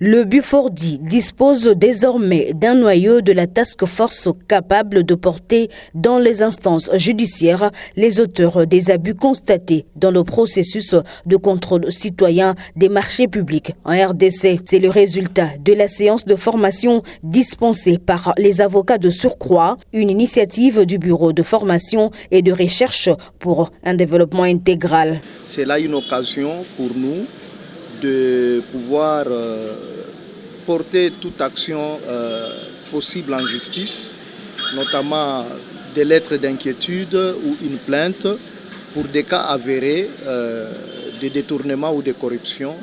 Le Bufordi dispose désormais d'un noyau de la task force capable de porter dans les instances judiciaires les auteurs des abus constatés dans le processus de contrôle citoyen des marchés publics en RDC. C'est le résultat de la séance de formation dispensée par les avocats de surcroît, une initiative du Bureau de formation et de recherche pour un développement intégral. C'est là une occasion pour nous de pouvoir porter toute action possible en justice, notamment des lettres d'inquiétude ou une plainte pour des cas avérés de détournement ou de corruption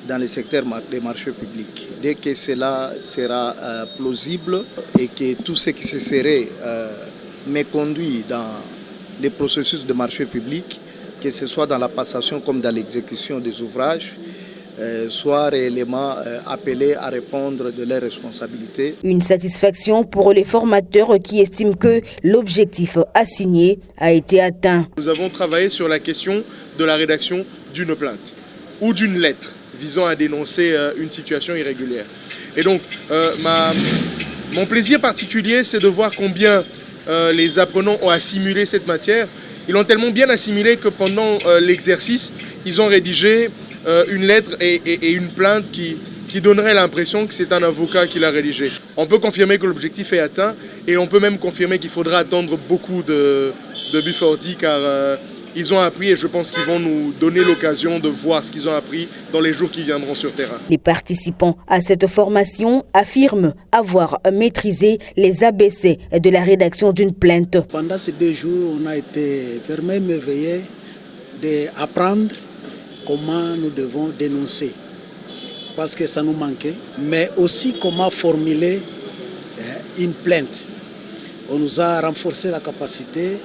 dans le secteur des marchés publics. Dès que cela sera plausible et que tout ce qui se serait méconduit dans les processus de marché public, que ce soit dans la passation comme dans l'exécution des ouvrages, soit réellement appelés à répondre de leurs responsabilités. Une satisfaction pour les formateurs qui estiment que l'objectif assigné a été atteint. Nous avons travaillé sur la question de la rédaction d'une plainte ou d'une lettre visant à dénoncer une situation irrégulière. Et donc, mon plaisir particulier, c'est de voir combien les apprenants ont assimilé cette matière. Ils l'ont tellement bien assimilé que pendant l'exercice, ils ont rédigé une lettre et une plainte qui donnerait l'impression que c'est un avocat qui l'a rédigé. On peut confirmer que l'objectif est atteint et on peut même confirmer qu'il faudra attendre beaucoup de Bufordi car ils ont appris et je pense qu'ils vont nous donner l'occasion de voir ce qu'ils ont appris dans les jours qui viendront sur terrain. Les participants à cette formation affirment avoir maîtrisé les ABC de la rédaction d'une plainte. Pendant ces 2 jours, on a été vraiment émerveillés d'apprendre comment nous devons dénoncer, parce que ça nous manquait, mais aussi comment formuler une plainte. On nous a renforcé la capacité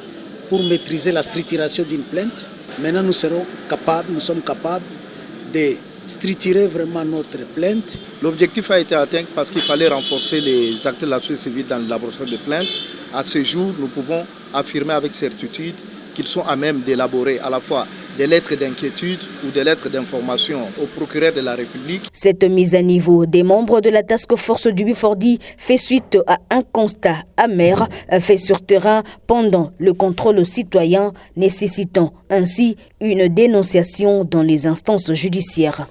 pour maîtriser la structuration d'une plainte. Maintenant, nous sommes capables de structurer vraiment notre plainte. L'objectif a été atteint parce qu'il fallait renforcer les acteurs de la société civile dans l'élaboration de plaintes. À ce jour, nous pouvons affirmer avec certitude qu'ils sont à même d'élaborer à la fois des lettres d'inquiétude ou des lettres d'information au procureur de la République. Cette mise à niveau des membres de la task force du Bufordi fait suite à un constat amer fait sur terrain pendant le contrôle citoyen, nécessitant ainsi une dénonciation dans les instances judiciaires.